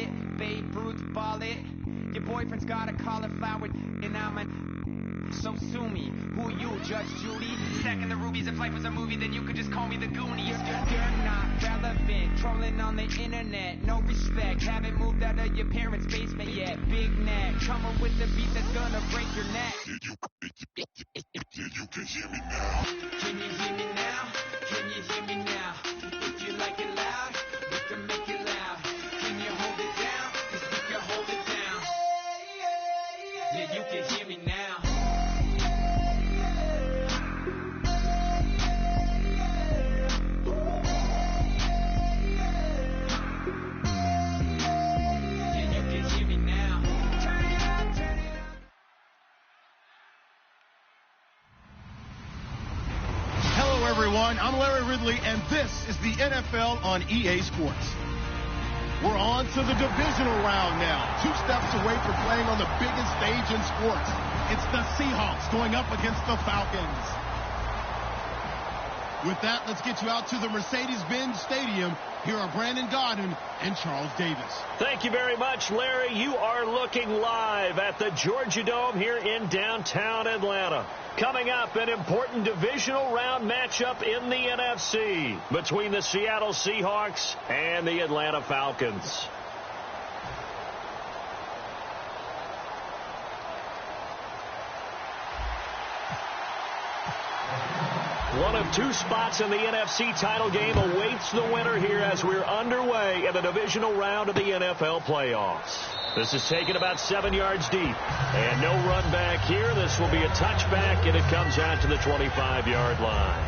it, Babe Ruth ball it. Your boyfriend's got a cauliflower, and I'm a... So sue me. Who you, Judge Judy? Stacking the rubies, if life was a movie, then you could just call me the Goonies. You're not relevant, trolling on the internet, no respect. Haven't moved out of your parents' basement yet. Big neck, coming with the beat that's gonna break your neck. You can hear me now. Can you hear me now? Can you hear me now? If you like it loud, we can make it loud. Can you hold it down? 'Cause we can hold it down. Yeah, you can hear me now. Everyone, I'm Larry Ridley, and this is the NFL on EA Sports. We're on to the divisional round now, 2 steps away from playing on the biggest stage in sports. It's the Seahawks going up against the Falcons. With that, let's get you out to the Mercedes-Benz Stadium. Here are Brandon Godden and Charles Davis. Thank you very much, Larry. You are looking live at the Georgia Dome here in downtown Atlanta. Coming up, an important divisional round matchup in the NFC between the Seattle Seahawks and the Atlanta Falcons. One of 2 spots in the NFC title game awaits the winner here as we're underway in the divisional round of the NFL playoffs. This is taken about 7 yards deep. And no run back here. This will be a touchback, and it comes out to the 25-yard line.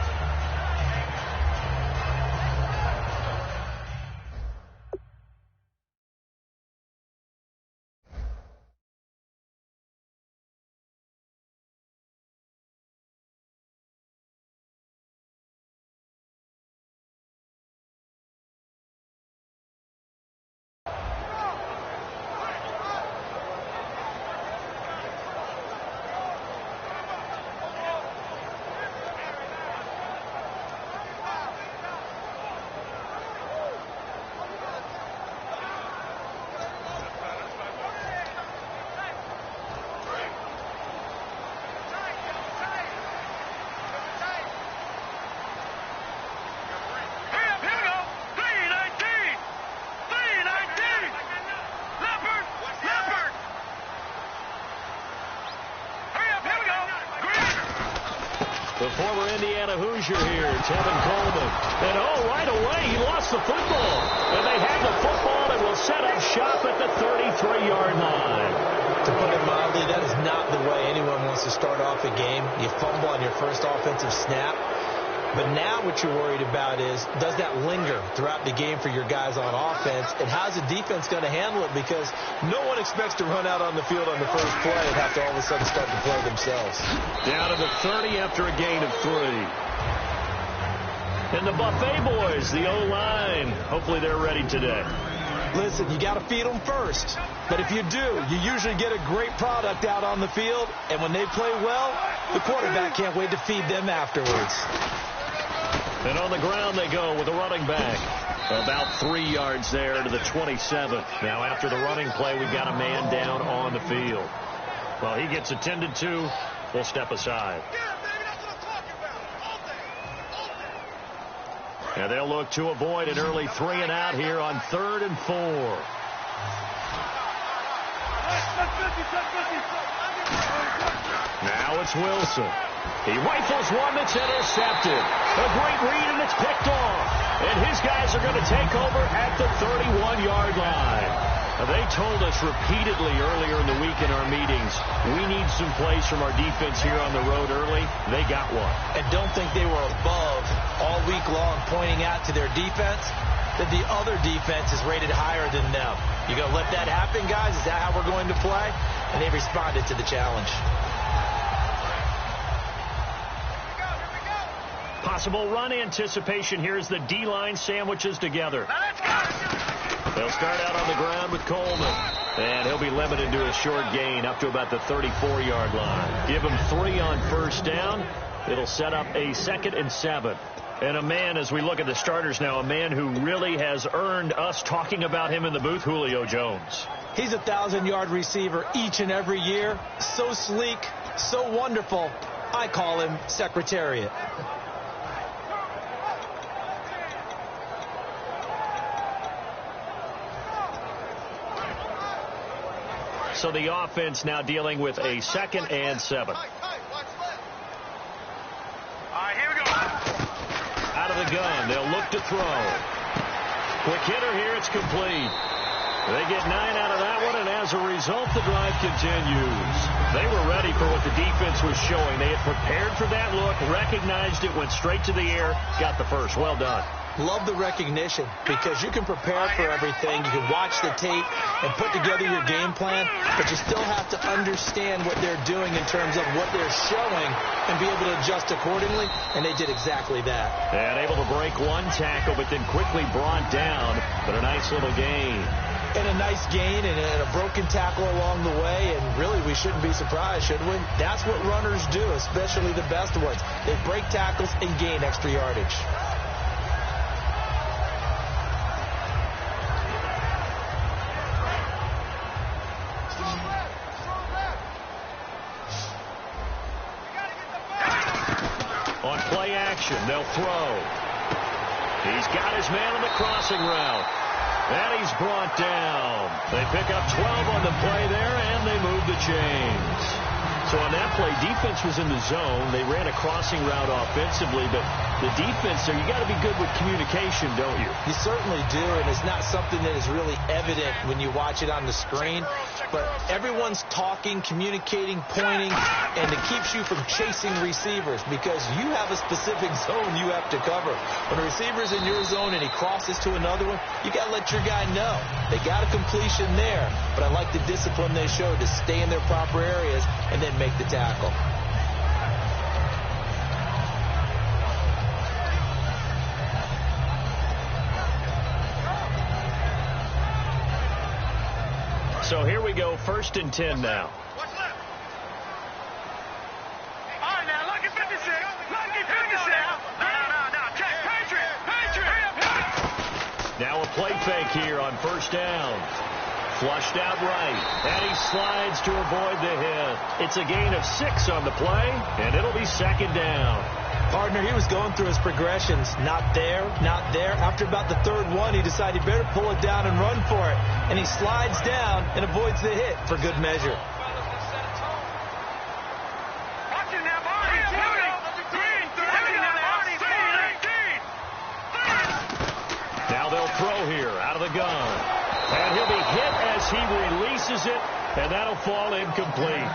The former Indiana Hoosier here, Tevin Coleman. And right away, he lost the football. And they have the football and will set up shop at the 33-yard line. To put it mildly, that is not the way anyone wants to start off a game. You fumble on your first offensive snap. But now what you're worried about is, does that linger throughout the game for your guys on offense? And how's the defense going to handle it? Because no one expects to run out on the field on the first play and have to all of a sudden start to play themselves. Down to the 30 after a gain of 3. And the Buffet boys, the O-line, hopefully they're ready today. Listen, you got to feed them first. But if you do, you usually get a great product out on the field. And when they play well, the quarterback can't wait to feed them afterwards. And on the ground they go with a running back. About 3 yards there to the 27. Now after the running play, we've got a man down on the field. Well, he gets attended to. We'll step aside. And they'll look to avoid an early 3 and out here on 3rd and 4. Now it's Wilson. He rifles one that's intercepted. A great read, and it's picked off. And his guys are going to take over at the 31-yard line. Now, they told us repeatedly earlier in the week in our meetings, we need some plays from our defense here on the road early. They got one. And don't think they were above all week long pointing out to their defense that the other defense is rated higher than them. You going to let that happen, guys? Is that how we're going to play? And they responded to the challenge. Possible run anticipation here as the D-line sandwiches together. They'll start out on the ground with Coleman. And he'll be limited to a short gain up to about the 34-yard line. Give him 3 on first down. It'll set up a 2nd and 7. And a man, as we look at the starters now, a man who really has earned us talking about him in the booth, Julio Jones. He's a 1,000-yard receiver each and every year. So sleek, so wonderful. I call him Secretariat. So the offense now dealing with a 2nd and 7. All right, here we go. Out of the gun, they'll look to throw. Quick hitter here, it's complete. They get 9 out of that one, and as a result, the drive continues. They were ready for what the defense was showing. They had prepared for that look, recognized it, went straight to the air, got the first. Well done. Love the recognition, because you can prepare for everything. You can watch the tape and put together your game plan, but you still have to understand what they're doing in terms of what they're showing and be able to adjust accordingly, and they did exactly that. And able to break one tackle, but then quickly brought down, but a nice little gain. And a nice gain and a broken tackle along the way, and really we shouldn't be surprised, should we? That's what runners do, especially the best ones. They break tackles and gain extra yardage. On play action, they'll throw. He's got his man on the crossing route. And he's brought down. They pick up 12 on the play there, and they move the chains. So on that play, defense was in the zone. They ran a crossing route offensively, but the defense there, you got to be good with communication, don't you? You certainly do, and it's not something that is really evident when you watch it on the screen. But everyone's talking, communicating, pointing, and it keeps you from chasing receivers because you have a specific zone you have to cover. When a receiver's in your zone and he crosses to another one, you got to let your guy know. They got a completion there, but I like the discipline they showed to stay in their proper areas and then make the tackle. So here we go, 1st and 10 now. What's left? All right, now, lucky 56. Lucky 56. No. Check. Patriot. Now a play fake here on 1st down. Flushed out right, and he slides to avoid the hit. It's a gain of 6 on the play, and it'll be 2nd down. Partner, he was going through his progressions. Not there, not there. After about the 3rd one, he decided he better pull it down and run for it. And he slides down and avoids the hit for good measure. Watch it now, Barney. Now they'll throw here out of the gun. And he'll be hit as he releases it, and that'll fall incomplete.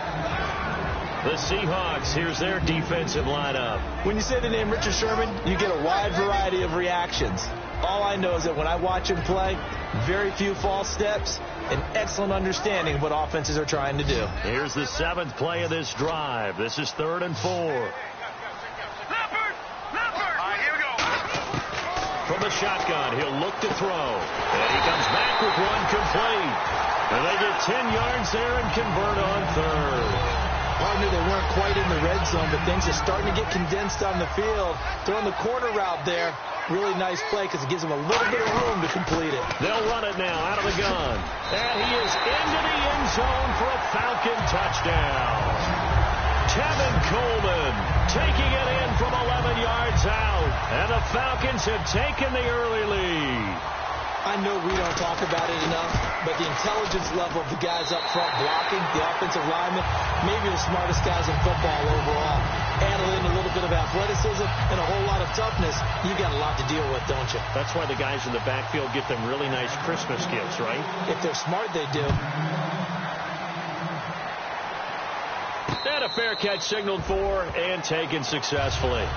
The Seahawks, here's their defensive lineup. When you say the name Richard Sherman, you get a wide variety of reactions. All I know is that when I watch him play, very few false steps, and excellent understanding of what offenses are trying to do. Here's the 7th play of this drive. This is 3rd and 4. Leopard. All right, here we go. From the shotgun, he'll look to throw. And he comes back with one complete. And they get 10 yards there and convert on 3rd. Partner, they weren't quite in the red zone, but things are starting to get condensed on the field. Throwing the corner route there, really nice play because it gives them a little bit of room to complete it. They'll run it now out of the gun. And he is into the end zone for a Falcon touchdown. Tevin Coleman taking it in from 11 yards out. And the Falcons have taken the early lead. I know we don't talk about it enough, but the intelligence level of the guys up front blocking, the offensive linemen, maybe the smartest guys in football overall. Add in a little bit of athleticism and a whole lot of toughness, you got a lot to deal with, don't you? That's why the guys in the backfield get them really nice Christmas gifts, right? If they're smart, they do. And a fair catch signaled for and taken successfully.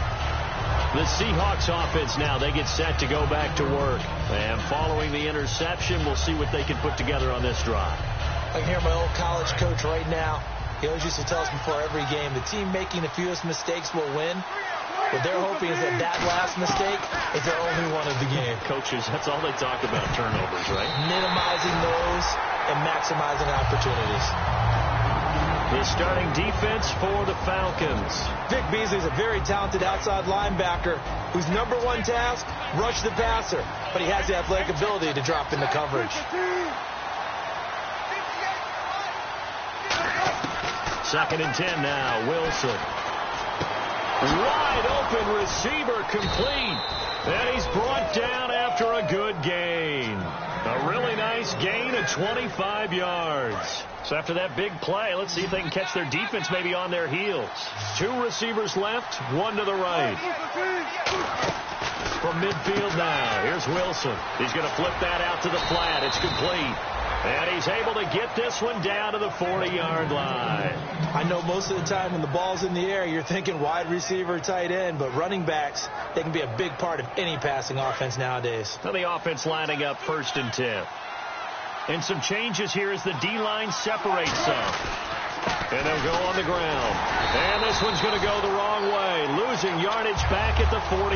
The Seahawks offense now, they get set to go back to work. And following the interception, we'll see what they can put together on this drive. I can hear my old college coach right now. He always used to tell us before every game, the team making the fewest mistakes will win. What they're hoping is that that last mistake is their only one of the game. Coaches, that's all they talk about, turnovers, right? Minimizing those and maximizing opportunities. The starting defense for the Falcons. Vic Beasley's a very talented outside linebacker whose number one task, rush the passer. But he has the athletic ability to drop into coverage. Second and 10 now. Wilson. Wide open receiver complete. And he's brought down after a good gain. A really nice gain of 25 yards. So after that big play, let's see if they can catch their defense maybe on their heels. Two receivers left, one to the right. From midfield now, here's Wilson. He's going to flip that out to the flat. It's complete. And he's able to get this one down to the 40-yard line. I know most of the time when the ball's in the air, you're thinking wide receiver, tight end, but running backs, they can be a big part of any passing offense nowadays. So the offense lining up 1st and 10. And some changes here as the D-line separates some. And they'll go on the ground. And this one's going to go the wrong way, losing yardage back at the 42.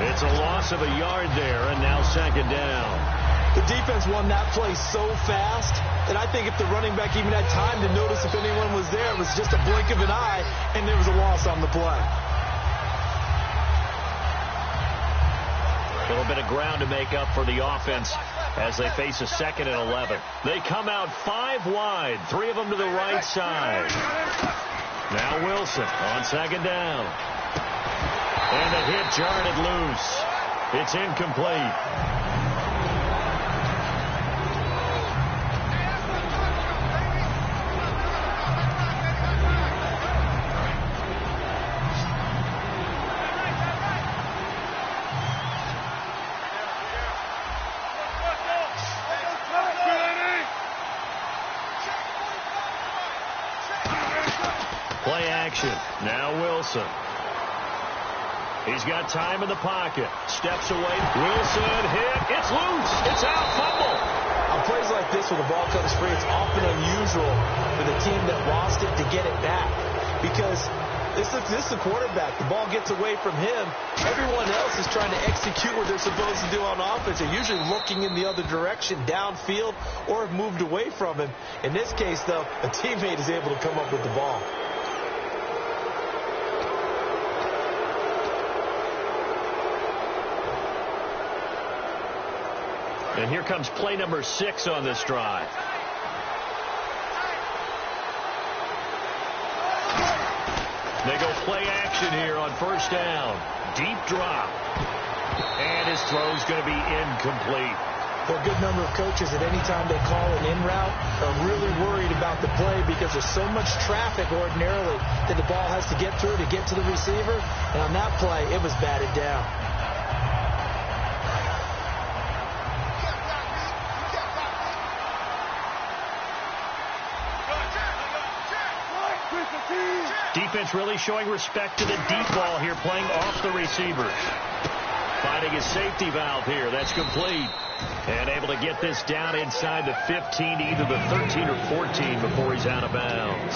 It's a loss of a yard there, and now 2nd down. The defense won that play so fast that I think if the running back even had time to notice if anyone was there, it was just a blink of an eye, and there was a loss on the play. A little bit of ground to make up for the offense as they face a 2nd and 11. They come out 5 wide, 3 of them to the right side. Now Wilson on 2nd down. And the hit jarred loose. It's incomplete. Play action. Now Wilson. He's got time in the pocket. Steps away. Wilson hit. It's loose. It's out. Fumble. On plays like this where the ball comes free, it's often unusual for the team that lost it to get it back. Because this is the quarterback. The ball gets away from him. Everyone else is trying to execute what they're supposed to do on offense. They're usually looking in the other direction, downfield, or have moved away from him. In this case, though, a teammate is able to come up with the ball. And here comes play number 6 on this drive. They go play action here on 1st down. Deep drop. And his throw's going to be incomplete. For a good number of coaches, at any time they call an in route, are really worried about the play because there's so much traffic ordinarily that the ball has to get through to get to the receiver. And on that play, it was batted down. Defense really showing respect to the deep ball here, playing off the receivers. Finding his safety valve here. That's complete. And able to get this down inside the 15, either the 13 or 14 before he's out of bounds.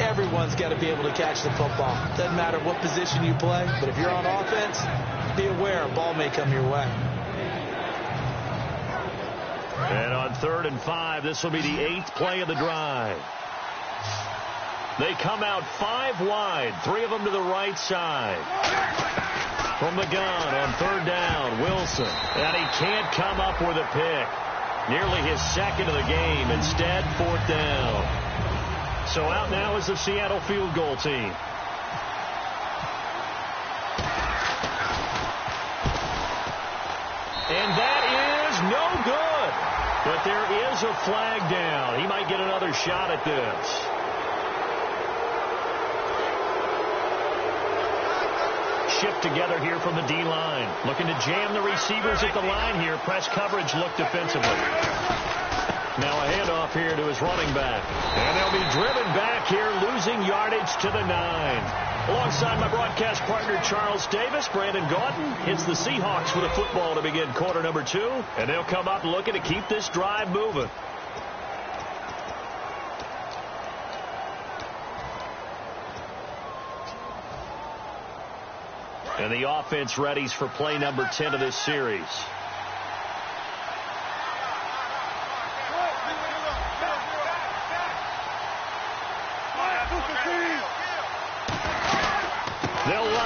Everyone's got to be able to catch the football. Doesn't matter what position you play, but if you're on offense, be aware a ball may come your way. And on 3rd and 5, this will be the 8th play of the drive. They come out 5 wide, 3 of them to the right side. From the gun on 3rd down, Wilson. And he can't come up with a pick. Nearly his 2nd of the game. Instead, 4th down. So out now is the Seattle field goal team. And that is no good. But there is a flag down. He might get another shot at this. Shift together here from the D-line. Looking to jam the receivers at the line here. Press coverage look defensively. Now a handoff here to his running back. And they'll be driven back here, losing yardage to the 9. Alongside my broadcast partner, Charles Davis, Brandon Gaudin. It's the Seahawks with a football to begin quarter number 2. And they'll come up looking to keep this drive moving. And the offense readies for play number 10 of this series.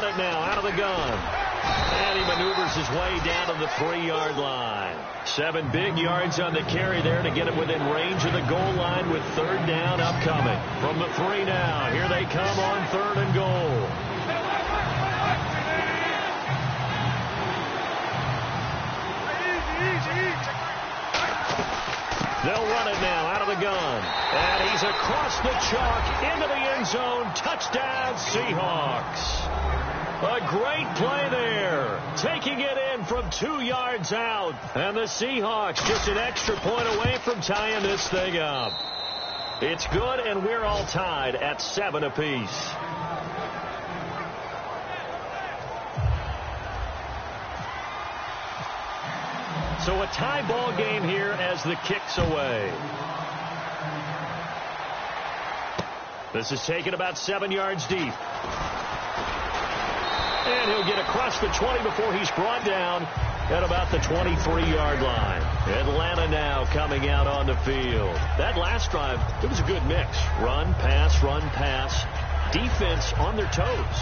it now out of the gun. And he maneuvers his way down to the 3-yard line. 7 big yards on the carry there to get him within range of the goal line with 3rd down upcoming. From the 3 now, here they come on 3rd and goal. They'll run it now out of the gun. And he's across the chalk into the end zone. Touchdown, Seahawks. A great play there. Taking it in from 2 yards out. And the Seahawks just an extra point away from tying this thing up. It's good, and we're all tied at 7 apiece. So a tie ball game here as the kick's away. This is taken about 7 yards deep. And he'll get across the 20 before he's brought down at about the 23-yard line. Atlanta now coming out on the field. That last drive, it was a good mix. Run, pass. Defense on their toes.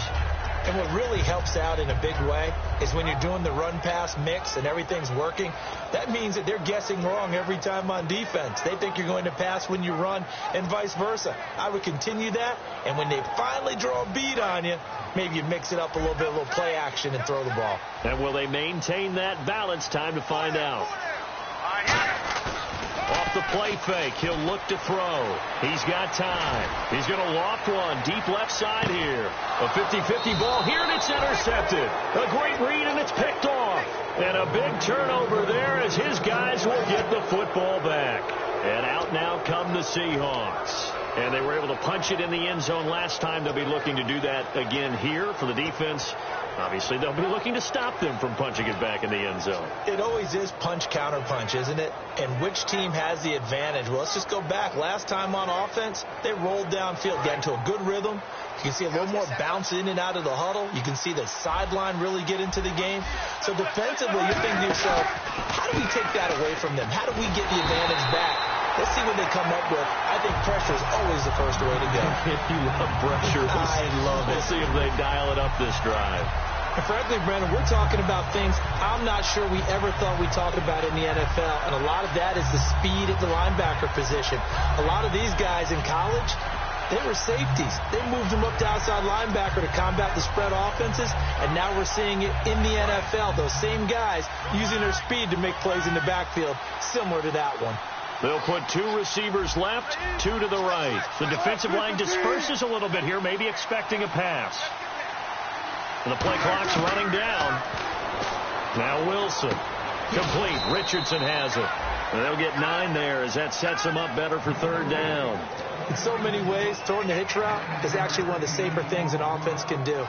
And what really helps out in a big way is when you're doing the run-pass mix and everything's working, that means that they're guessing wrong every time on defense. They think you're going to pass when you run and vice versa. I would continue that, and when they finally draw a beat on you, maybe you mix it up a little bit, a little play action, and throw the ball. And will they maintain that balance? Time to find out. Off the play fake, he'll look to throw. He's got time. He's going to loft one deep left side here. A 50-50 ball here, and it's intercepted. A great read, and it's picked off. And a big turnover there as his guys will get the football back. And out now come the Seahawks. And they were able to punch it in the end zone last time. They'll be looking to do that again here for the defense. Obviously, they'll be looking to stop them from punching it back in the end zone. It always is punch, counter punch, isn't it? And which team has the advantage? Well, let's just go back. Last time on offense, they rolled downfield, got into a good rhythm. You can see a little more bounce in and out of the huddle. You can see the sideline really get into the game. So defensively, you're thinking to yourself, how do we take that away from them? How do we get the advantage back? Let's see what they come up with. I think pressure is always the first way to go. You love pressure. I love it. We'll see if they dial it up this drive. And frankly, Brendan, we're talking about things I'm not sure we ever thought we'd talk about in the NFL. And a lot of that is the speed at the linebacker position. A lot of these guys in college, they were safeties. They moved them up to outside linebacker to combat the spread offenses, and now we're seeing it in the NFL. Those same guys using their speed to make plays in the backfield, similar to that one. They'll put 2 receivers left, 2 to the right. The defensive line disperses a little bit here, maybe expecting a pass. And the play clock's running down. Now Wilson. Complete. Richardson has it. And they'll get 9 there as that sets them up better for 3rd down. In so many ways, throwing the hitch route is actually one of the safer things an offense can do.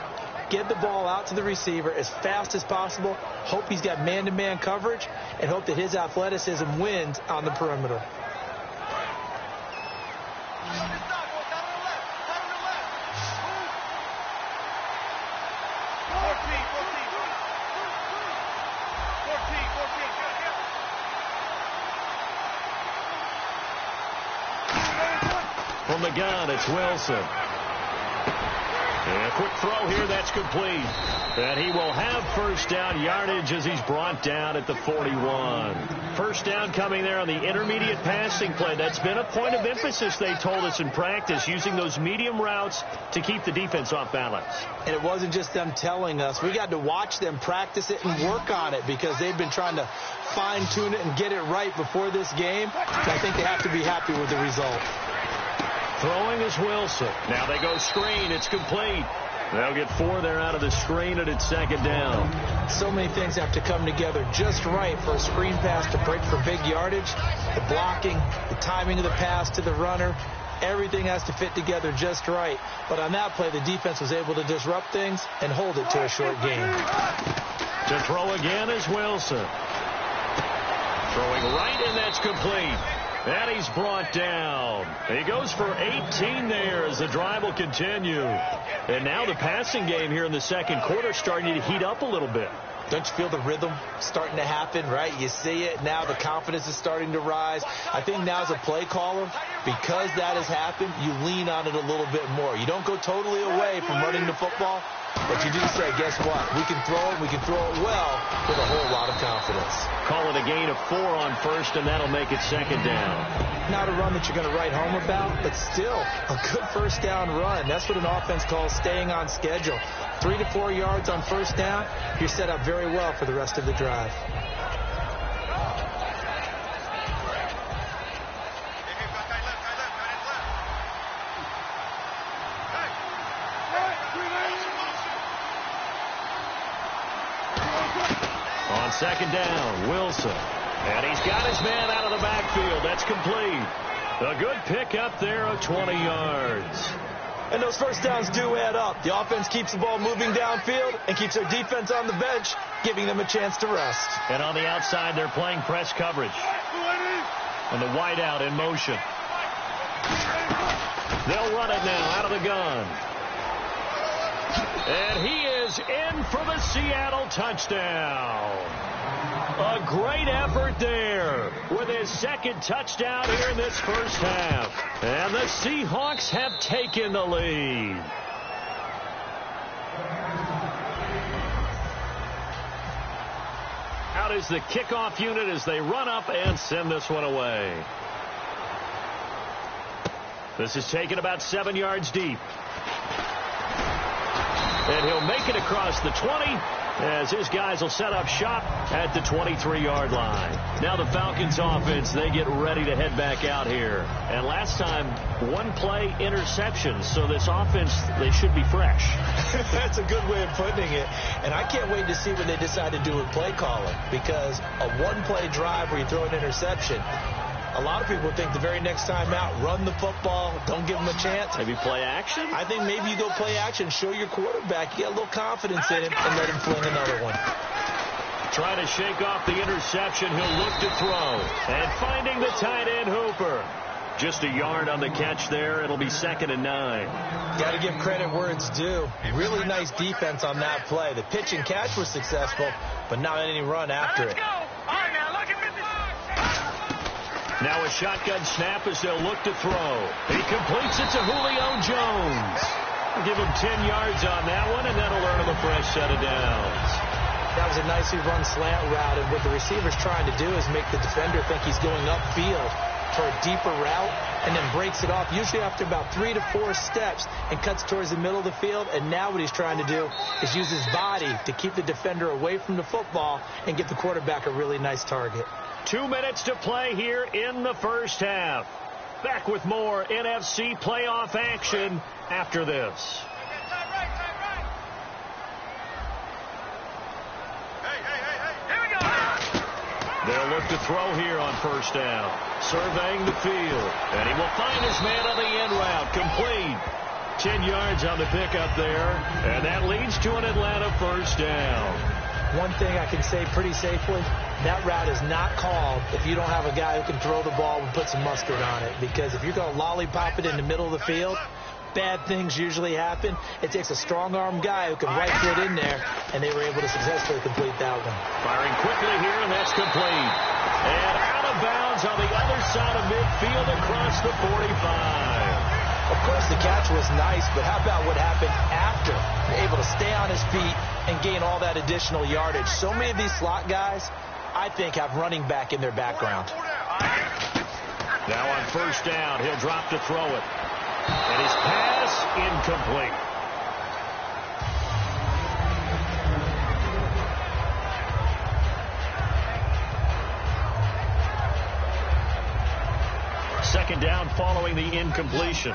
Get the ball out to the receiver as fast as possible, hope he's got man-to-man coverage, and hope that his athleticism wins on the perimeter. From the gun, it's Wilson. And a quick throw here, that's complete. And he will have 1st down yardage as he's brought down at the 41. 1st down coming there on the intermediate passing play. That's been a point of emphasis, they told us in practice, using those medium routes to keep the defense off balance. And it wasn't just them telling us. We got to watch them practice it and work on it because they've been trying to fine-tune it and get it right before this game. So I think they have to be happy with the result. Throwing is Wilson. Now they go screen. It's complete. They'll get 4 there out of the screen, and it's 2nd down. So many things have to come together just right for a screen pass to break for big yardage. The blocking, the timing of the pass to the runner, everything has to fit together just right. But on that play, the defense was able to disrupt things and hold it to a short gain. To throw again is Wilson. Throwing right, and that's complete. And he's brought down. He goes for 18 there as the drive will continue. And now the passing game here in the 2nd quarter starting to heat up a little bit. Don't you feel the rhythm starting to happen, right? You see it now. The confidence is starting to rise. I think now as a play caller, because that has happened, you lean on it a little bit more. You don't go totally away from running the football, But you do say, guess what? We can throw it. We can throw it well with a whole lot of confidence. Call it a gain of 4 on first, and that'll make it second down. Not a run that you're going to write home about, but still a good first down run. That's what an offense calls staying on schedule. 3 to 4 yards on first down, you're set up very well for the rest of the drive. On second down, Wilson. And he's got his man out of the backfield. That's complete. A good pickup there of 20 yards. And those first downs do add up. The offense keeps the ball moving downfield and keeps their defense on the bench, giving them a chance to rest. And on the outside, they're playing press coverage. And the wideout in motion. They'll run it now out of the gun. And he is in for the Seattle touchdown. A great effort there with his second touchdown here in this first half. And the Seahawks have taken the lead. Out is the kickoff unit as they run up and send this one away. This is taken about 7 yards deep. And he'll make it across the 20 as his guys will set up shop at the 23-yard line. Now the Falcons offense, they get ready to head back out here. And last time, 1-play interception. So this offense, they should be fresh. That's a good way of putting it. And I can't wait to see what they decide to do with play calling. Because a 1-play drive where you throw an interception, a lot of people think the very next time out, run the football, don't give them a chance. Maybe play action? I think maybe you go play action, show your quarterback, you get a little confidence in him, and let him fling another one. Trying to shake off the interception, he'll look to throw. And finding the tight end Hooper. Just a yard on the catch there. It'll be 2nd and 9. Got to give credit where it's due. Really nice defense on that play. The pitch and catch was successful, but not any run after it. Now a shotgun snap as they'll look to throw. He completes it to Julio Jones. Give him 10 yards on that one, and that'll earn him a fresh set of downs. That was a nicely run slant route, and what the receiver's trying to do is make the defender think he's going upfield for a deeper route, and then breaks it off, usually after about 3 to 4 steps, and cuts towards the middle of the field. And now what he's trying to do is use his body to keep the defender away from the football and give the quarterback a really nice target. 2 minutes to play here in the first half. Back with more NFC playoff action after this. They'll look to throw here on first down. Surveying the field. And he will find his man on the end route. Complete. 10 yards on the pickup there. And that leads to an Atlanta first down. One thing I can say pretty safely, that route is not called if you don't have a guy who can throw the ball and put some mustard on it. Because if you're going to lollipop it in the middle of the field, bad things usually happen. It takes a strong-arm guy who can rifle it in there, and they were able to successfully complete that one. Firing quickly here, and that's complete. And out of bounds on the other side of midfield across the 45. Of course, the catch was nice, but how about what happened after? Able to stay on his feet and gain all that additional yardage. So many of these slot guys, I think, have running back in their background. Now on first down, he'll drop to throw it. And his pass incomplete. Second down following the incompletion.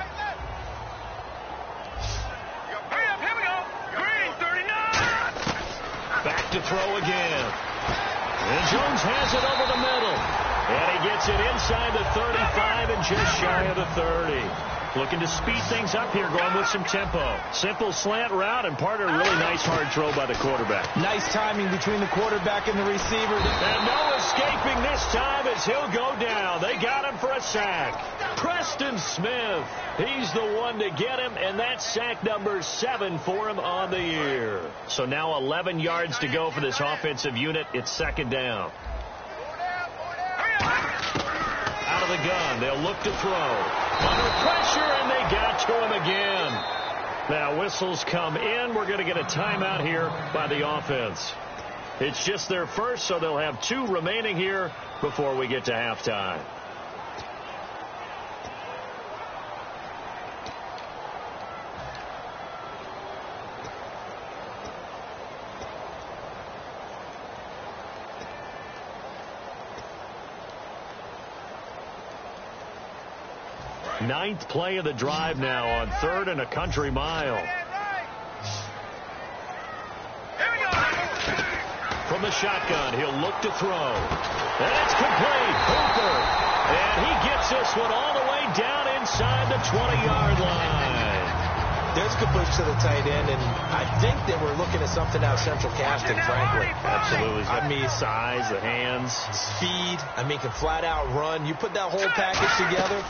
Back to throw again. And Jones has it over the middle. And he gets it inside the 35 and just shy of the 30. Looking to speed things up here, going with some tempo. Simple slant route and part of a really nice hard throw by the quarterback. Nice timing between the quarterback and the receiver. And no escaping this time as he'll go down. They got him for a sack. Preston Smith, he's the one to get him, and that's sack number 7 for him on the year. So now 11 yards to go for this offensive unit. It's second down. Out of the gun, they'll look to throw. Under pressure, and they got to him again. Now whistles come in. We're going to get a timeout here by the offense. It's just their first, so they'll have 2 remaining here before we get to halftime. Ninth play of the drive now on 3rd and a country mile. From the shotgun, he'll look to throw. And it's complete. Hooper. And he gets this one all the way down inside the 20-yard line. There's good push to the tight end, and I think they were looking at something out of central casting, frankly. Absolutely. I mean, size, the hands. Speed. I mean, can flat out run. You put that whole package together,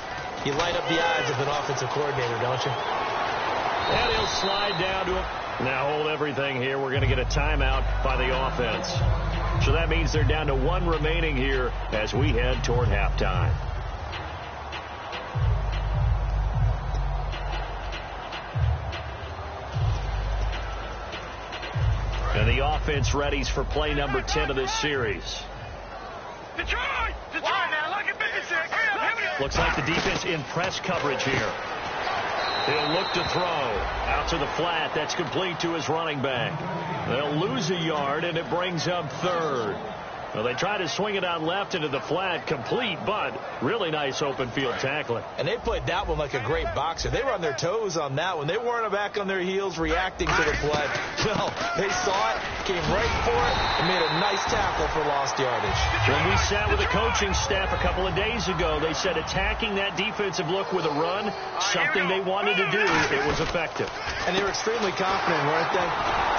you light up the eyes of an offensive coordinator, don't you? And he'll slide down to him. Now hold everything here. We're going to get a timeout by the offense. So that means they're down to 1 remaining here as we head toward halftime. And the offense readies for play number 10 of this series. Detroit, man, look at 56. Looks like the defense in press coverage here. He'll look to throw. Out to the flat. That's complete to his running back. They'll lose a yard, and it brings up 3rd. Well, they try to swing it out left into the flat. Complete, but really nice open field tackling. And they played that one like a great boxer. They were on their toes on that one. They weren't back on their heels reacting to the play. No, they saw it, came right for it, and made a nice tackle for lost yardage. When we sat with the coaching staff a couple of days ago, they said attacking that defensive look with a run, something they wanted to do. It was effective. And they were extremely confident, weren't they?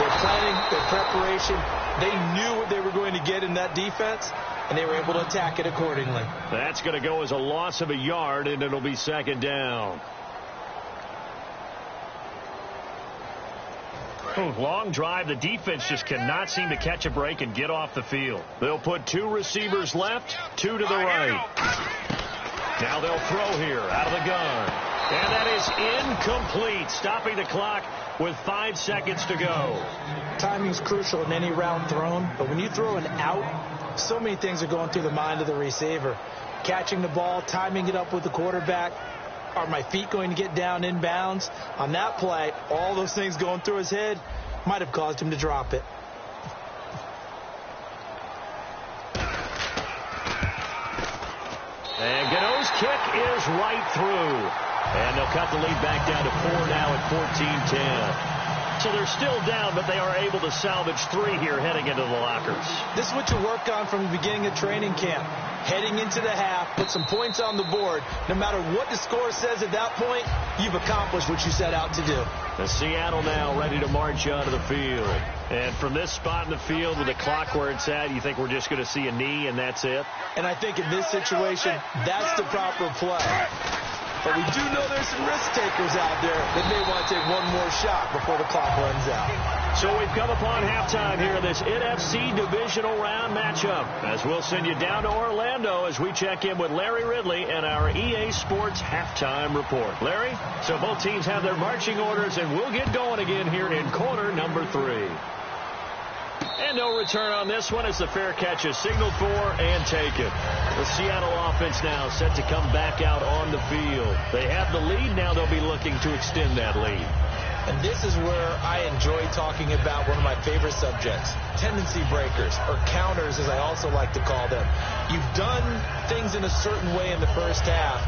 Their planning, their preparation, they knew what they were going to get in that defense, and they were able to attack it accordingly. That's going to go as a loss of a yard, and it'll be 2nd down. Long drive. The defense just cannot seem to catch a break and get off the field. They'll put 2 receivers left, 2 to the right. Now they'll throw here out of the gun. And that is incomplete, stopping the clock with 5 seconds to go. Timing is crucial in any route thrown, but when you throw an out, so many things are going through the mind of the receiver. Catching the ball, timing it up with the quarterback. Are my feet going to get down in bounds? On that play, all those things going through his head might have caused him to drop it. And Gano's kick is right through. And they'll cut the lead back down to 4 now at 14-10. So they're still down, but they are able to salvage 3 here heading into the lockers. This is what you work on from the beginning of training camp. Heading into the half, put some points on the board. No matter what the score says at that point, you've accomplished what you set out to do. The Seattle now ready to march onto the field. And from this spot in the field with the clock where it's at, you think we're just going to see a knee and that's it? And I think in this situation, that's the proper play. But we do know there's some risk takers out there that may want to take one more shot before the clock runs out. So we've come upon halftime here in this NFC divisional round matchup, as we'll send you down to Orlando as we check in with Larry Ridley and our EA Sports halftime report. Larry, so both teams have their marching orders, and we'll get going again here in quarter number 3. And no return on this one as the fair catch is signaled for and taken. The Seattle offense now set to come back out on the field. They have the lead. Now they'll be looking to extend that lead. And this is where I enjoy talking about one of my favorite subjects, tendency breakers, or counters as I also like to call them. You've done things in a certain way in the first half,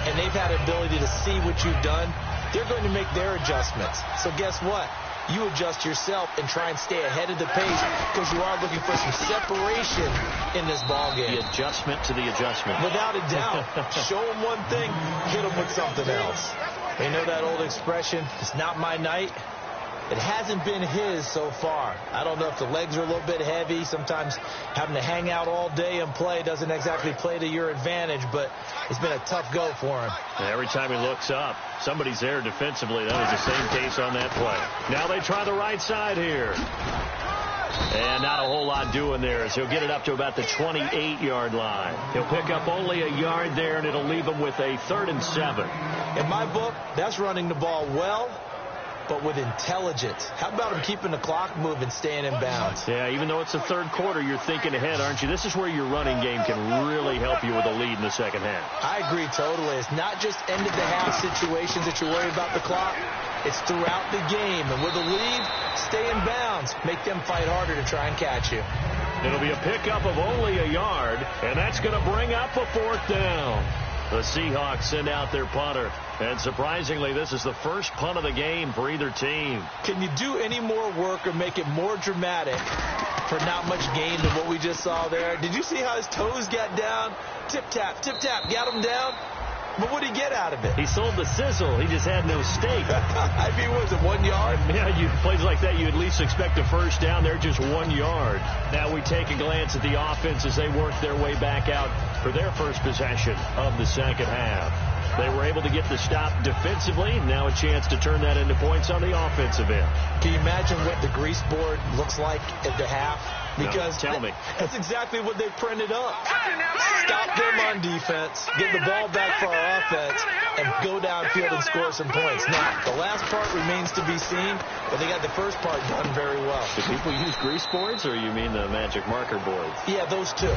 and they've had the ability to see what you've done. They're going to make their adjustments. So guess what? You adjust yourself and try and stay ahead of the pace because you are looking for some separation in this ball game. The adjustment to the adjustment. Without a doubt. Show them one thing, hit them with something else. You know that old expression, it's not my night? It hasn't been his so far. I don't know if the legs are a little bit heavy. Sometimes having to hang out all day and play doesn't exactly play to your advantage, but it's been a tough go for him. And every time he looks up, somebody's there defensively. That was the same case on that play. Now they try the right side here. And not a whole lot doing there as he'll get it up to about the 28-yard line. He'll pick up only a yard there, and it'll leave him with a 3rd and 7. In my book, that's running the ball well but with intelligence. How about him keeping the clock moving, staying in bounds? Yeah, even though it's the third quarter, you're thinking ahead, aren't you? This is where your running game can really help you with a lead in the second half. I agree totally. It's not just end-of-the-half situations that you're worried about the clock. It's throughout the game. And with a lead, stay in bounds. Make them fight harder to try and catch you. It'll be a pickup of only a yard, and that's going to bring up a fourth down. The Seahawks send out their punter. And surprisingly, this is the first punt of the game for either team. Can you do any more work or make it more dramatic for not much gain than what we just saw there? Did you see how his toes got down? Tip-tap, got him down. But what did he get out of it? He sold the sizzle. He just had no steak. I mean, was it 1 yard? Yeah, plays like that, you at least expect a first down. They're just 1 yard. Now we take a glance at the offense as they work their way back out for their first possession of the second half. They were able to get the stop defensively. Now a chance to turn that into points on the offensive end. Can you imagine what the grease board looks like at the half? Because no, tell me. That's exactly what they printed up. Stop them on defense, get the ball back for our offense, and go downfield and score some points. Now, the last part remains to be seen, but they got the first part done very well. Do people use grease boards, or you mean the magic marker boards? Yeah, those two.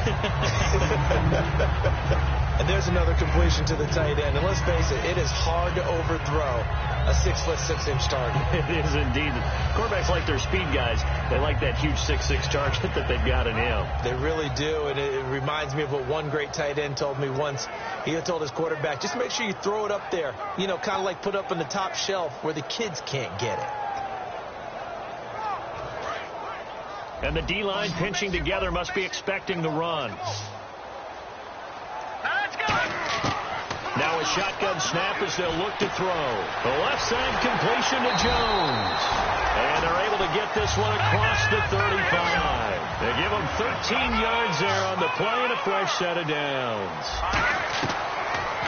And there's another completion to the tight end. And let's face it, it is hard to overthrow a 6'6" target. It is indeed. Quarterbacks like their speed guys. They like that huge 6'6" target that they've got in him. They really do, and it reminds me of what one great tight end told me once. He had told his quarterback, just make sure you throw it up there, you know, kind of like put up on the top shelf where the kids can't get it. And the D-line pinching together must be expecting the run. Now a shotgun snap as they'll look to throw. The left side completion to Jones. And they're able to get this one across the 35. They give him 13 yards there on the play and a fresh set of downs.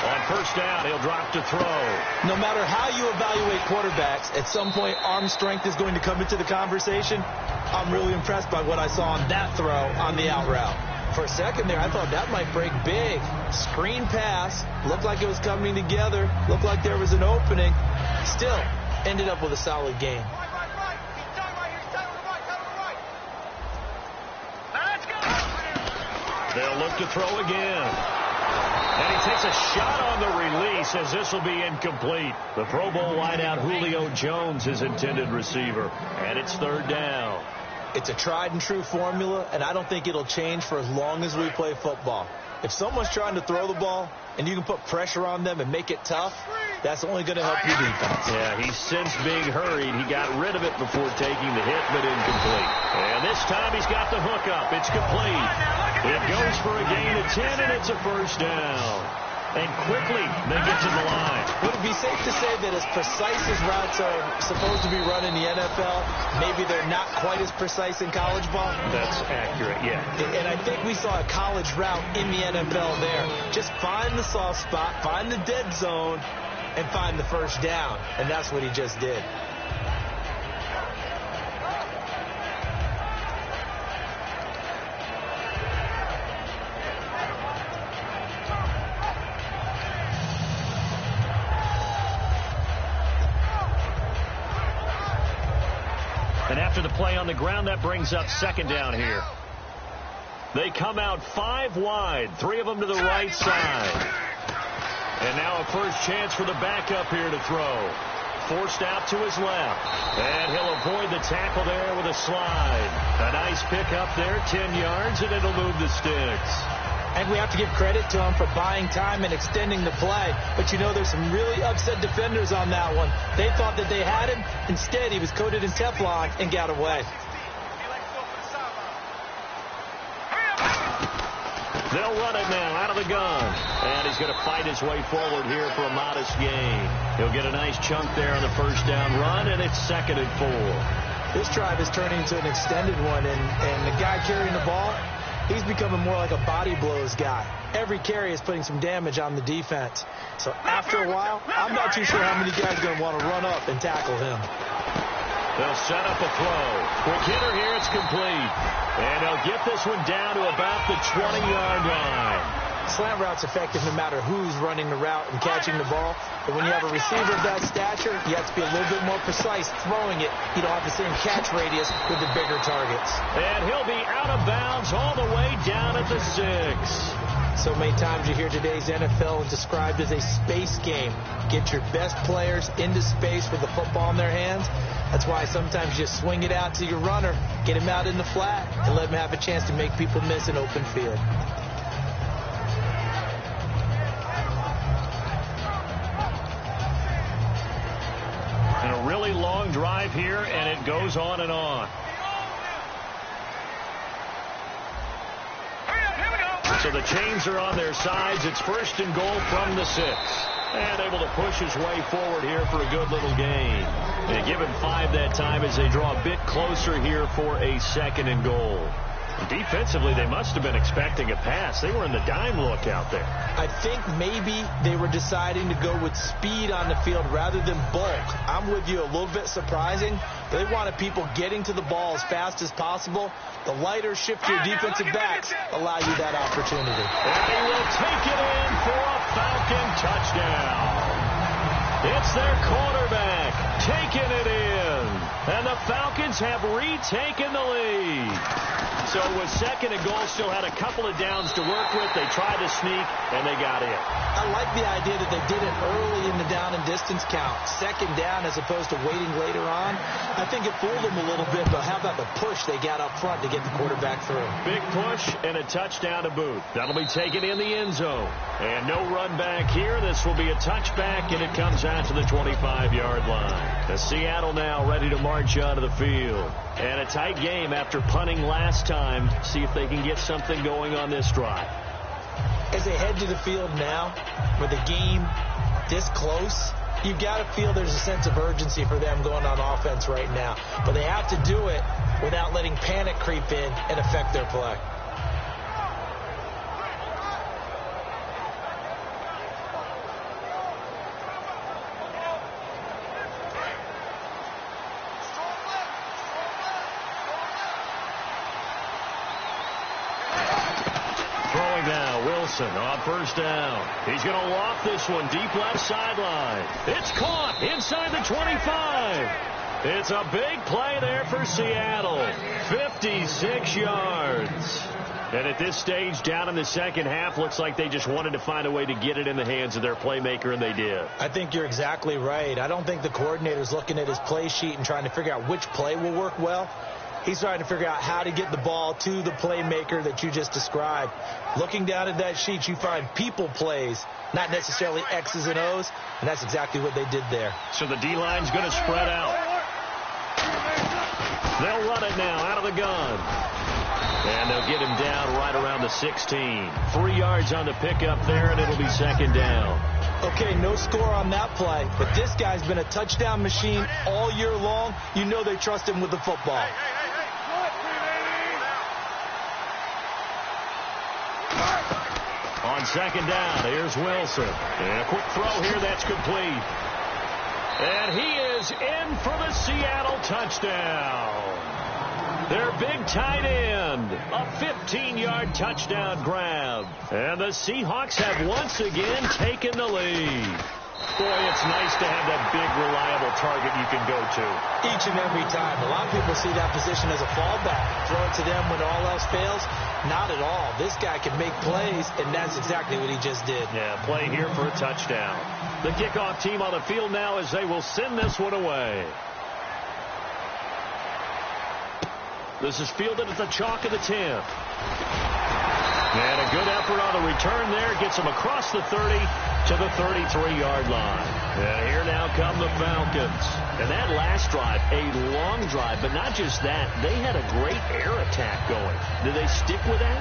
On first down, he'll drop to throw. No matter how you evaluate quarterbacks, at some point arm strength is going to come into the conversation. I'm really impressed by what I saw on that throw on the out route. For a second there, I thought that might break big. Screen pass. Looked like it was coming together. Looked like there was an opening. Still, ended up with a solid game. They'll look to throw again. And he takes a shot on the release as this will be incomplete. The Pro Bowl wideout Julio Jones, his intended receiver. And it's third down. It's a tried and true formula, and I don't think it'll change for as long as we play football. If someone's trying to throw the ball and you can put pressure on them and make it tough, that's only going to help your defense. Yeah, he's since being hurried. He got rid of it before taking the hit, but incomplete. And this time he's got the hook up. It's complete. It goes for a gain of 10, and it's a first down. And quickly, they get to the line. Would it be safe to say that as precise as routes are supposed to be run in the NFL, maybe they're not quite as precise in college ball? That's accurate, yeah. And I think we saw a college route in the NFL there. Just find the soft spot, find the dead zone, and find the first down. And that's what he just did. And after the play on the ground, that brings up second down here. They come out 5 wide, 3 of them to the right side. And now a first chance for the backup here to throw. Forced out to his left. And he'll avoid the tackle there with a slide. A nice pickup there, 10 yards, and it'll move the sticks. And we have to give credit to him for buying time and extending the play. But, you know, there's some really upset defenders on that one. They thought that they had him. Instead, he was coated in Teflon and got away. They'll run it now out of the gun. And he's going to fight his way forward here for a modest gain. He'll get a nice chunk there on the first down run, and it's 2nd and 4. This drive is turning into an extended one, and the guy carrying the ball, he's becoming more like a body blows guy. Every carry is putting some damage on the defense. So after a while, I'm not too sure how many guys are going to want to run up and tackle him. They'll set up a throw. Quick hitter here, it's complete. And they'll get this one down to about the 20-yard line. Slant route's effective no matter who's running the route and catching the ball. But when you have a receiver of that stature, you have to be a little bit more precise throwing it. You don't have the same catch radius with the bigger targets. And he'll be out of bounds all the way down at the 6. So many times you hear today's NFL described as a space game. Get your best players into space with the football in their hands. That's why sometimes you swing it out to your runner, get him out in the flat, and let him have a chance to make people miss an open field. And a really long drive here, and it goes on and on. So the chains are on their sides. It's 1st and goal from the 6. And able to push his way forward here for a good little gain. They give him 5 that time as they draw a bit closer here for a 2nd and goal. Defensively, they must have been expecting a pass. They were in the dime look out there. I think maybe they were deciding to go with speed on the field rather than bulk. I'm with you, a little bit surprising. They wanted people getting to the ball as fast as possible. The lighter, shiftier defensive backs allow you that opportunity. And they will take it in for a Falcon touchdown. It's their quarterback taking it in. And the Falcons have retaken the lead. So it was 2nd and goal, still had a couple of downs to work with. They tried to sneak, and they got in. I like the idea that they did it early in the down and distance count. 2nd down as opposed to waiting later on. I think it fooled them a little bit, but how about the push they got up front to get the quarterback through? Big push and a touchdown to boot. That'll be taken in the end zone. And no run back here. This will be a touchback, and it comes out to the 25-yard line. The Seattle now ready to march onto the field. And a tight game after punting last time. See if they can get something going on this drive. As they head to the field now, with the game this close, you've got to feel there's a sense of urgency for them going on offense right now. But they have to do it without letting panic creep in and affect their play. On 1st down. He's going to loft this one deep left sideline. It's caught inside the 25. It's a big play there for Seattle. 56 yards. And at this stage, down in the second half, looks like they just wanted to find a way to get it in the hands of their playmaker, and they did. I think you're exactly right. I don't think the coordinator's looking at his play sheet and trying to figure out which play will work well. He's trying to figure out how to get the ball to the playmaker that you just described. Looking down at that sheet, you find people plays, not necessarily X's and O's, and that's exactly what they did there. So the D-line's going to spread out. They'll run it now out of the gun. And they'll get him down right around the 16. 3 yards on the pickup there, and it'll be 2nd down. Okay, no score on that play, but this guy's been a touchdown machine all year long. You know they trust him with the football. On 2nd down, here's Wilson. And a quick throw here that's complete. And he is in for the Seattle touchdown. Their big tight end. A 15-yard touchdown grab. And the Seahawks have once again taken the lead. Boy, it's nice to have that big, reliable target you can go to. Each and every time. A lot of people see that position as a fallback. Throw it to them when all else fails. Not at all. This guy can make plays, and that's exactly what he just did. Yeah, play here for a touchdown. The kickoff team on the field now as they will send this one away. This is fielded at the chalk of the 10. And a good effort on the return there. Gets him across the 30 to the 33-yard line. And here now come the Falcons. And that last drive, a long drive, but not just that. They had a great air attack going. Did they stick with that?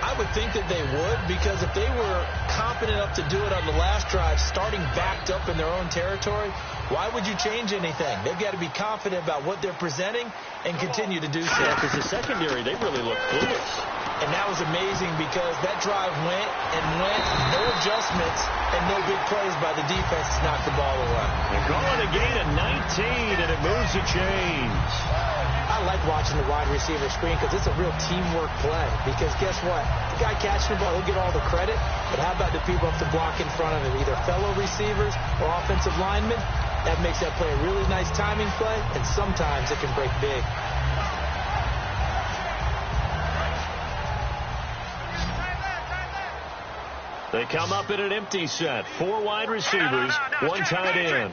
I would think that they would, because if they were confident enough to do it on the last drive, starting backed up in their own territory, why would you change anything? They've got to be confident about what they're presenting and continue to do so. Yeah, because the secondary, they really look clueless. And that was amazing because that drive went and went, no adjustments and no big plays by the defense to knock the ball away. They're calling a gain of 19, and it moves the chains. I like watching the wide receiver screen because it's a real teamwork play. Because guess what? The guy catching the ball, he'll get all the credit. But how about the people up to block in front of him, either fellow receivers or offensive linemen? That makes that play a really nice timing play, and sometimes it can break big. They come up in an empty set. 4 wide receivers, 1 tight end.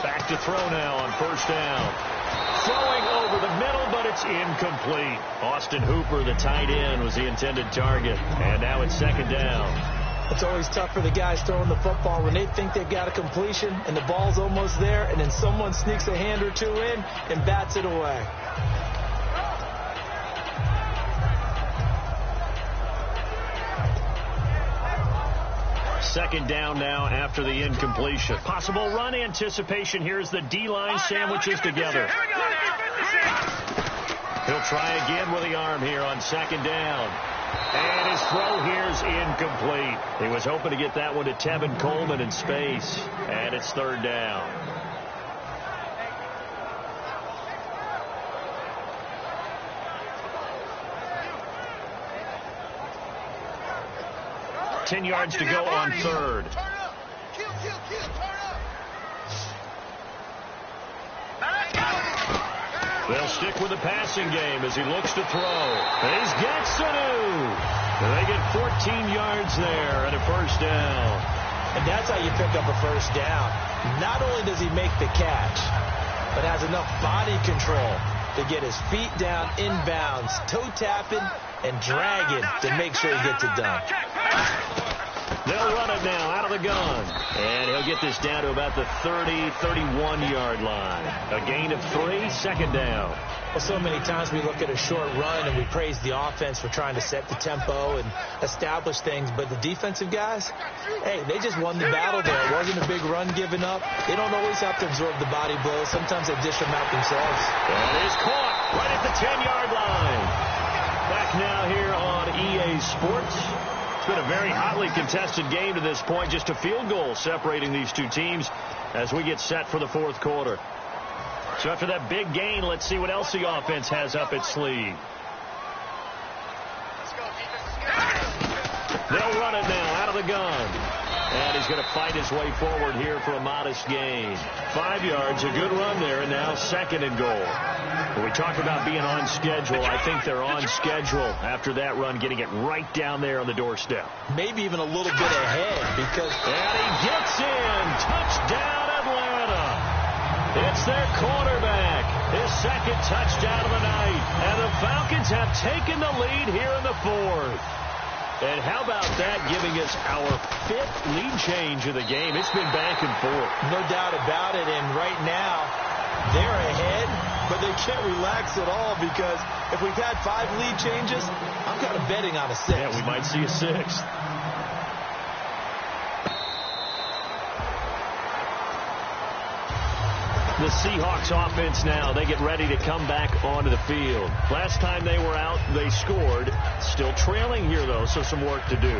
Back to throw now on first down. Throwing over the middle, but it's incomplete. Austin Hooper, the tight end, was the intended target. And now it's second down. It's always tough for the guys throwing the football when they think they've got a completion and the ball's almost there, and then someone sneaks a hand or two in and bats it away. Second down now after the incompletion. Possible run anticipation. Here's the D-line sandwiches together. He'll try again with the arm here on second down. And his throw here's incomplete. He was hoping to get that one to Tevin Coleman in space. And it's third down. Ten yards to go on third. They'll stick with the passing game as he looks to throw. He's got Sanu. They get 14 yards there and a first down. And that's how you pick up a first down. Not only does he make the catch, but has enough body control to get his feet down inbounds, toe tapping and dragging to make sure he gets it done. They'll run it now out of the gun. And he'll get this down to about the 30, 31-yard line. A gain of 3, second down. Well, so many times we look at a short run and we praise the offense for trying to set the tempo and establish things. But the defensive guys, hey, they just won the battle there. It wasn't a big run given up. They don't always have to absorb the body blows. Sometimes they dish them out themselves. And he's caught right at the 10-yard line. Back now here on EA Sports. It's been a very hotly contested game to this point. Just a field goal separating these two teams as we get set for the fourth quarter. So after that big gain, let's see what else the offense has up its sleeve. They'll run it now out of the gun. And he's going to fight his way forward here for a modest gain. 5 yards, a good run there, and now second and goal. When we talk about being on schedule, I think they're on schedule after that run, getting it right down there on the doorstep. Maybe even a little bit ahead because... And he gets in. Touchdown, Atlanta. It's their quarterback. His second touchdown of the night. And the Falcons have taken the lead here in the fourth. And how about that, giving us our 5th lead change of the game? It's been back and forth. No doubt about it. And right now, they're ahead, but they can't relax at all because if we've had 5 lead changes, I'm kind of betting on a 6th. Yeah, we might see a 6th. The Seahawks offense now, they get ready to come back onto the field. Last time they were out, they scored. Still trailing here, though, so some work to do.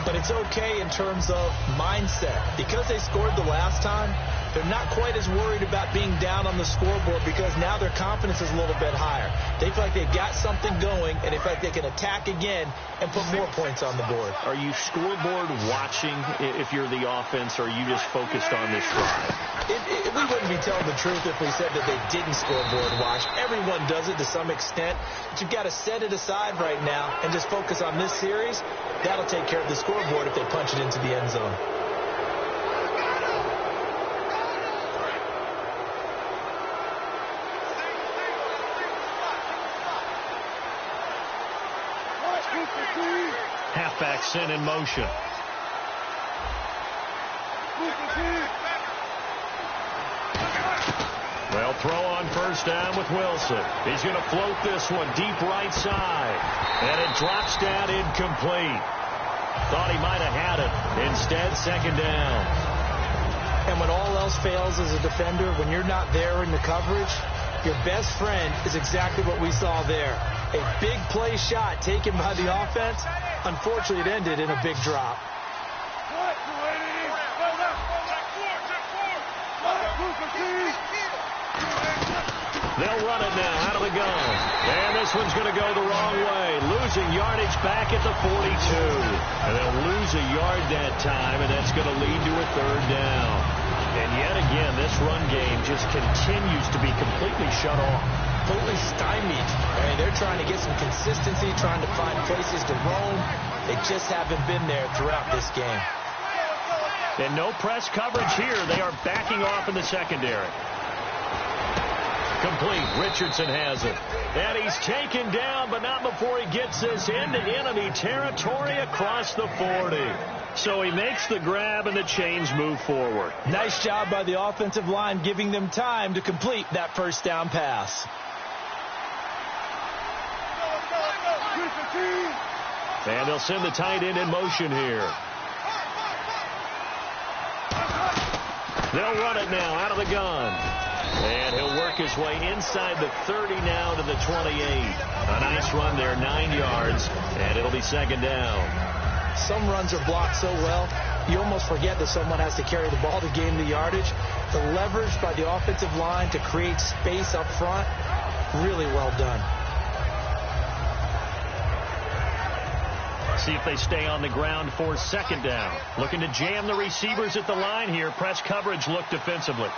But it's okay in terms of mindset. Because they scored the last time, they're not quite as worried about being down on the scoreboard because now their confidence is a little bit higher. They feel like they've got something going, and they feel like they can attack again and put more points on the board. Are you scoreboard watching if you're the offense, or are you just focused on this drive? We wouldn't be telling the truth if we said that they didn't scoreboard watch. Everyone does it to some extent, but you've got to set it aside right now and just focus on this series. That'll take care of the scoreboard if they punch it into the end zone. Halfback sent in motion. Well, throw on first down with Wilson. He's going to float this one deep right side. And it drops down incomplete. Thought he might have had it. Instead, second down. And when all else fails as a defender, when you're not there in the coverage, your best friend is exactly what we saw there. A big play shot taken by the offense. Unfortunately, it ended in a big drop. They'll run it now out of the gun. And this one's going to go the wrong way. Losing yardage back at the 42. And they'll lose a yard that time, and that's going to lead to a third down. And yet again, this run game just continues to be completely shut off. Completely stymied. I mean, they're trying to get some consistency, trying to find places to roam. They just haven't been there throughout this game. And no press coverage here. They are backing off in the secondary. Complete. Richardson has it. And he's taken down, but not before he gets this into enemy territory across the 40. So he makes the grab, and the chains move forward. Nice job by the offensive line, giving them time to complete that first down pass. And they'll send the tight end in motion here. They'll run it now out of the gun. And he'll work his way inside the 30 now to the 28. A nice run there, 9 yards, and it'll be second down. Some runs are blocked so well, you almost forget that someone has to carry the ball to gain the yardage. The leverage by the offensive line to create space up front, really well done. See if they stay on the ground for second down. Looking to jam the receivers at the line here. Press coverage look defensively.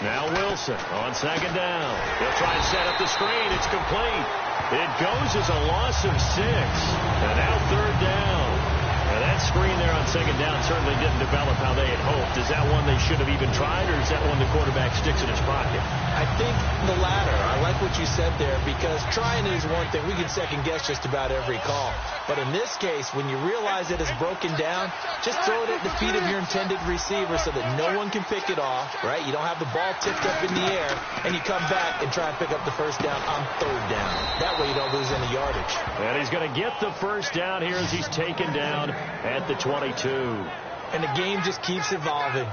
Now Wilson on second down. He'll try and set up the screen. It's complete. It goes as a loss of 6. And now third down. Now that screen there on second down certainly didn't develop how they had hoped. Is that one they should have even tried, or is that one the quarterback sticks in his pocket? I think the latter. I like what you said there, because trying is one thing. We can second guess just about every call. But in this case, when you realize it is broken down, just throw it at the feet of your intended receiver so that no one can pick it off, right? You don't have the ball tipped up in the air, and you come back and try and pick up the first down on third down. That way you don't lose any yardage. And he's going to get the first down here as he's taken down at the 22. And the game just keeps evolving.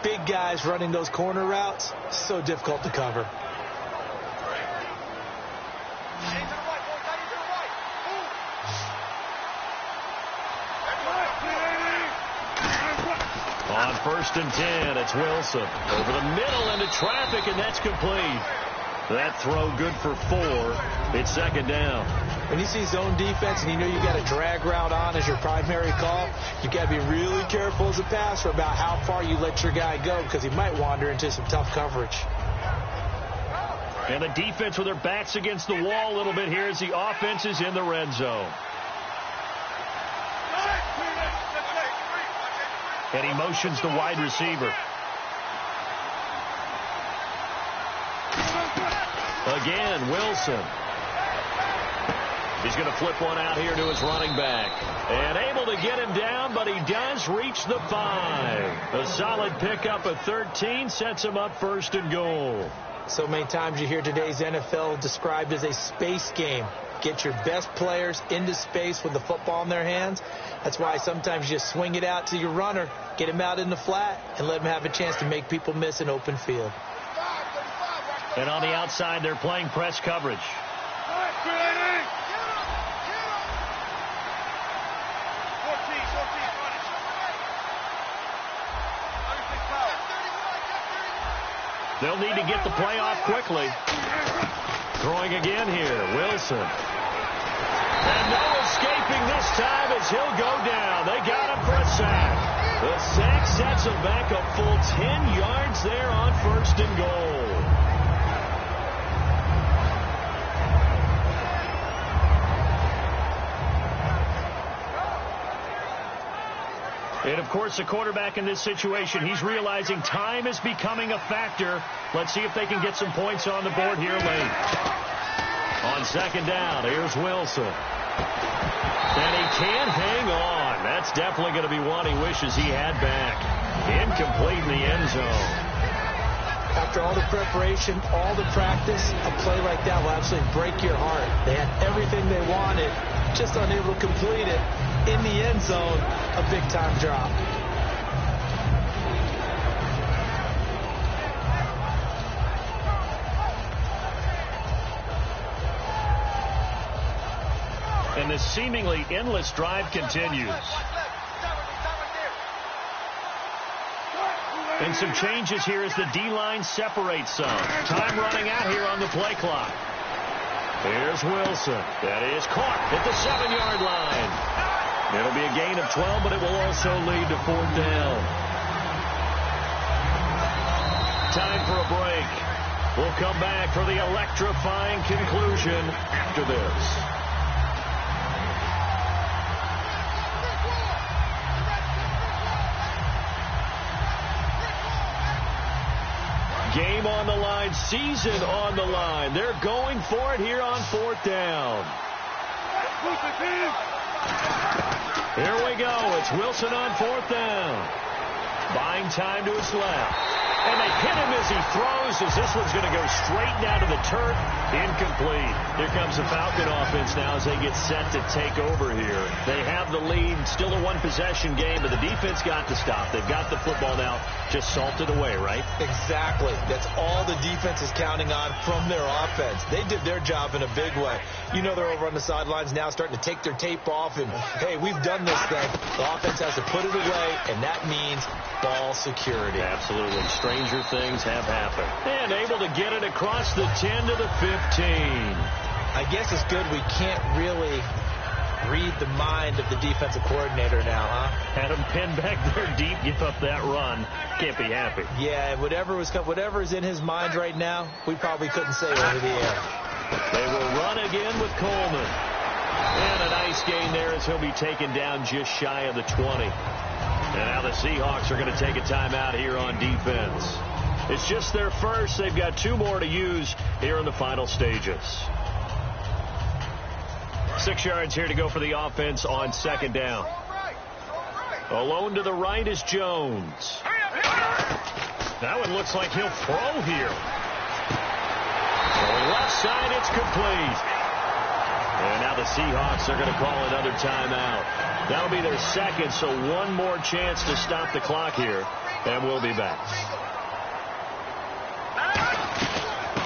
Big guys running those corner routes, so difficult to cover. On first and 10, it's Wilson. Over the middle into traffic, and that's complete. That throw good for 4. It's second down. When you see zone defense and you know you got a drag route on as your primary call, you got to be really careful as a passer about how far you let your guy go, because he might wander into some tough coverage. And the defense with their backs against the wall a little bit here as the offense is in the red zone. And he motions the wide receiver. Again, Wilson. He's going to flip one out here to his running back. And able to get him down, but he does reach the 5. A solid pickup of 13 sets him up first and goal. So many times you hear today's NFL described as a space game. Get your best players into space with the football in their hands. That's why sometimes you swing it out to your runner, get him out in the flat, and let him have a chance to make people miss an open field. And on the outside, they're playing press coverage. They'll need to get the play off quickly. Throwing again here, Wilson. And no escaping this time as he'll go down. They got him for a sack. The sack sets him back a full 10 yards there on first and goal. And, of course, the quarterback in this situation, he's realizing time is becoming a factor. Let's see if they can get some points on the board here late. On second down, here's Wilson. And he can't hang on. That's definitely going to be one he wishes he had back. Incomplete in the end zone. After all the preparation, all the practice, a play like that will absolutely break your heart. They had everything they wanted, just unable to complete it. In the end zone, a big-time drop. And this seemingly endless drive continues. And some changes here as the D-line separates some. Time running out here on the play clock. Here's Wilson. That is caught at the 7-yard line. It'll be a gain of 12, but it will also lead to 4th down. Time for a break. We'll come back for the electrifying conclusion after this. Game on the line, season on the line. They're going for it here on 4th down. Here we go. It's Wilson on 4th down. Buying time to his left. And they hit him as he throws, as this one's going to go straight down to the turf. Incomplete. Here comes the Falcon offense now as they get set to take over here. They have the lead. Still a one-possession game, but the defense got to stop. They've got the football now. Just salted away, right? Exactly. That's all the defense is counting on from their offense. They did their job in a big way. You know they're over on the sidelines now starting to take their tape off and, hey, we've done this thing. The offense has to put it away, and that means ball security. Absolutely. Stranger things have happened. And able to get it across the 10 to the 15. I guess it's good we can't really read the mind of the defensive coordinator now, huh? Had him pinned back there deep, give up that run. Can't be happy. Yeah, whatever is in his mind right now, we probably couldn't say over the air. They will run again with Coleman. And a nice gain there as he'll be taken down just shy of the 20. And now the Seahawks are going to take a timeout here on defense. It's just their first. They've got 2 more to use here in the final stages. 6 yards here to go for the offense on 2nd down. Alone to the right is Jones. That one looks like he'll throw here. On the left side, it's complete. And now the Seahawks are going to call another timeout. That'll be their second, so one more chance to stop the clock here, and we'll be back.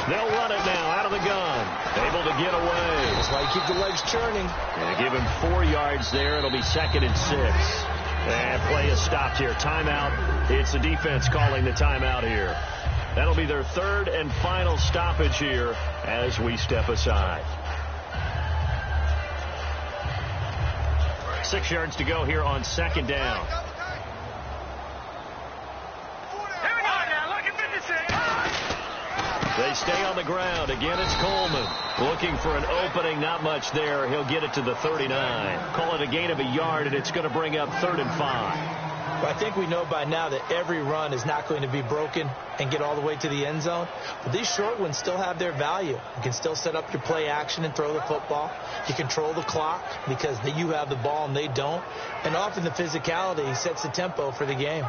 They'll run it now out of the gun. Able to get away. That's why you keep the legs churning. And give him 4 yards there. It'll be 2nd and 6. And play is stopped here. Timeout. It's the defense calling the timeout here. That'll be their 3rd and final stoppage here as we step aside. 6 yards to go here on 2nd down. They stay on the ground. Again, it's Coleman. Looking for an opening. Not much there. He'll get it to the 39. Call it a gain of a yard, and it's going to bring up 3rd and 5. Well, I think we know by now that every run is not going to be broken and get all the way to the end zone. But these short ones still have their value. You can still set up your play action and throw the football. You control the clock because you have the ball and they don't. And often the physicality sets the tempo for the game.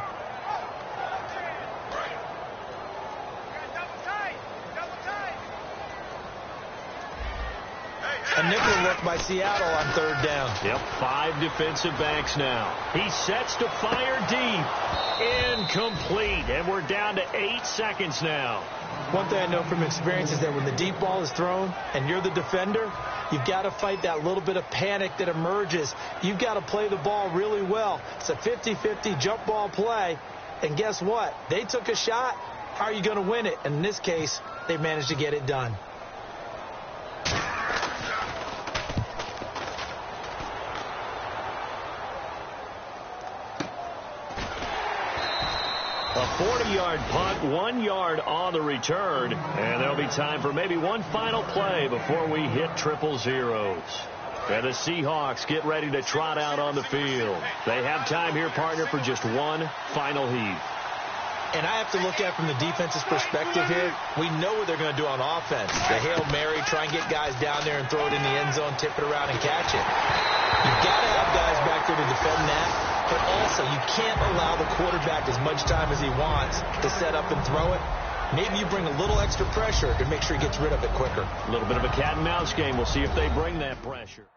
A nickel look by Seattle on 3rd down. Yep, 5 defensive backs now. He sets to fire deep. Incomplete. And we're down to 8 seconds now. One thing I know from experience is that when the deep ball is thrown and you're the defender, you've got to fight that little bit of panic that emerges. You've got to play the ball really well. It's a 50-50 jump ball play. And guess what? They took a shot. How are you going to win it? And in this case, they managed to get it done. A 40-yard punt, 1 yard on the return, and there'll be time for maybe one final play before we hit 000. And the Seahawks get ready to trot out on the field. They have time here, partner, for just one final heave. And I have to look at it from the defense's perspective here. We know what they're going to do on offense. The Hail Mary, try and get guys down there and throw it in the end zone, tip it around and catch it. You've got to have guys back there to defend that. But also, you can't allow the quarterback as much time as he wants to set up and throw it. Maybe you bring a little extra pressure to make sure he gets rid of it quicker. A little bit of a cat and mouse game. We'll see if they bring that pressure.